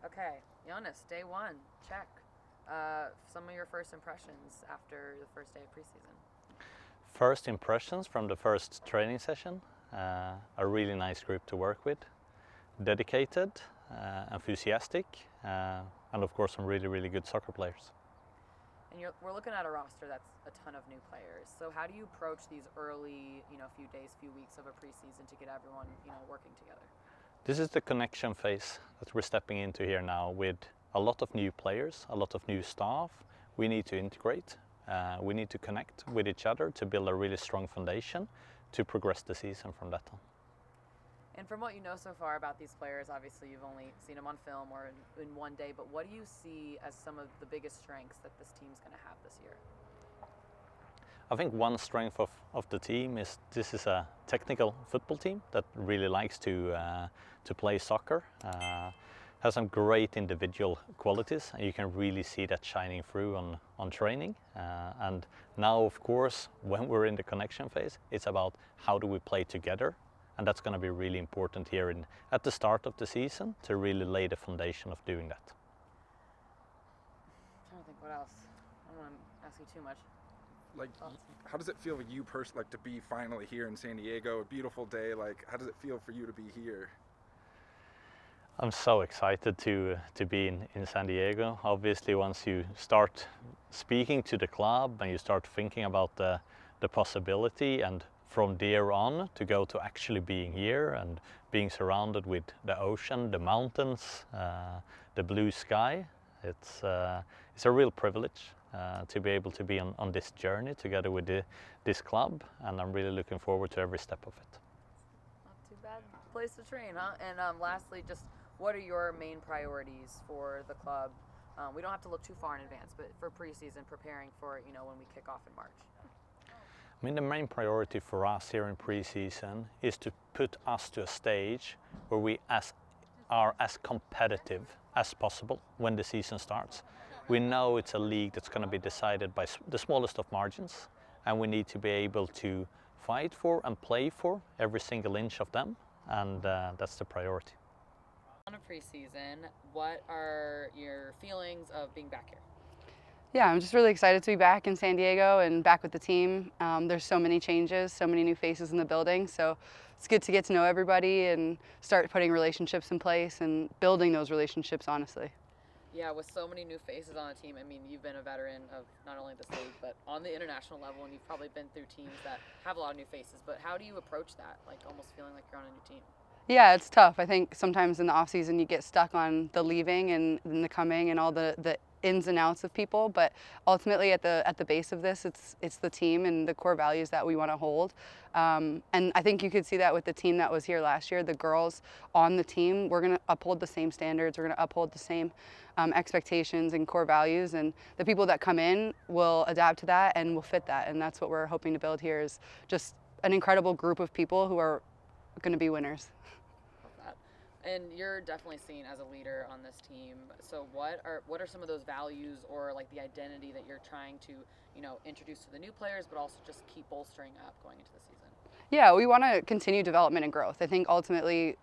Okay, Jonas, day one, check. Some of your first impressions after the first day of preseason. First impressions from the first training session. A really nice group to work with. Dedicated, enthusiastic, and of course some really, really good soccer players. And we're looking at a roster that's a ton of new players. So how do you approach these early, few days, few weeks of a preseason to get everyone, working together? This is the connection phase that we're stepping into here now with a lot of new players, a lot of new staff. We need to integrate, we need to connect with each other to build a really strong foundation to progress the season from that on. And from what you know so far about these players, obviously you've only seen them on film or in one day, but what do you see as some of the biggest strengths that this team's going to have this year? I think one strength of the team is this is a technical football team that really likes to play soccer. Has some great individual qualities, and you can really see that shining through on training. And now, of course, when we're in the connection phase, it's about how do we play together. And that's going to be really important here at the start of the season to really lay the foundation of doing that. I'm trying to think what else. I don't want to ask you too much. How does it feel for you personally, to be finally here in San Diego? A beautiful day. How does it feel for you to be here? I'm so excited to be in San Diego. Obviously, once you start speaking to the club and you start thinking about the possibility, and from there on to go to actually being here and being surrounded with the ocean, the mountains, the blue sky, it's a real privilege to be able to be on this journey together with this club, and I'm really looking forward to every step of it. Not too bad place to train, huh? And lastly, just what are your main priorities for the club? We don't have to look too far in advance, but for preseason, preparing for when we kick off in March. I mean, the main priority for us here in preseason is to put us to a stage where we are as competitive as possible when the season starts. We know it's a league that's going to be decided by the smallest of margins, and we need to be able to fight for and play for every single inch of them, and that's the priority. On a preseason, what are your feelings of being back here? Yeah, I'm just really excited to be back in San Diego and back with the team. There's so many changes, so many new faces in the building, so it's good to get to know everybody and start putting relationships in place and building those relationships, honestly. Yeah, with so many new faces on the team, I mean, you've been a veteran of not only this league, but on the international level, and you've probably been through teams that have a lot of new faces, but how do you approach that, almost feeling like you're on a new team? Yeah, it's tough. I think sometimes in the off season you get stuck on the leaving and the coming and all the ins and outs of people, but ultimately at the base of this, it's the team and the core values that we want to hold. And I think you could see that with the team that was here last year. The girls on the team, we're going to uphold the same standards. We're going to uphold the same expectations and core values, and the people that come in will adapt to that and will fit that. And that's what we're hoping to build here, is just an incredible group of people who are going to be winners. And you're definitely seen as a leader on this team. So what are some of those values or the identity that you're trying to, introduce to the new players, but also just keep bolstering up going into the season? Yeah, we want to continue development and growth. I think ultimately,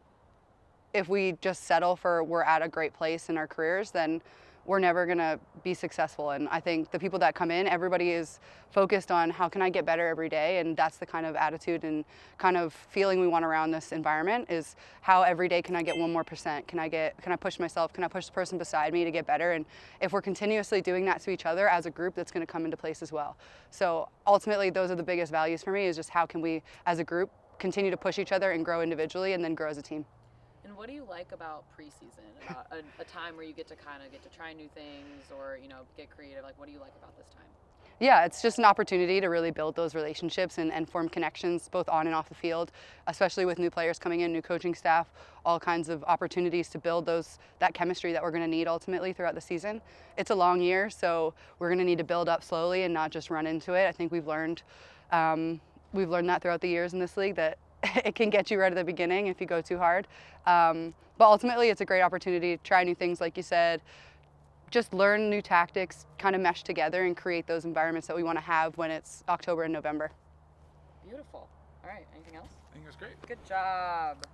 if we just settle for we're at a great place in our careers, then we're never going to be successful. And I think the people that come in, everybody is focused on how can I get better every day, and that's the kind of attitude and kind of feeling we want around this environment, is how every day can I get 1% more? Can I push myself? Can I push the person beside me to get better? And if we're continuously doing that to each other as a group, that's going to come into place as well. So ultimately, those are the biggest values for me, is just how can we as a group continue to push each other and grow individually and then grow as a team. And what do you like about preseason, about a time where you get to try new things or, get creative? What do you like about this time? Yeah, it's just an opportunity to really build those relationships and form connections both on and off the field, especially with new players coming in, new coaching staff, all kinds of opportunities to build that chemistry that we're going to need ultimately throughout the season. It's a long year, so we're going to need to build up slowly and not just run into it. I think we've learned that throughout the years in this league, that it can get you right at the beginning if you go too hard. But ultimately, it's a great opportunity to try new things, like you said, just learn new tactics, kind of mesh together and create those environments that we want to have when it's October and November. Beautiful. All right, anything else? I think it was great. Good job.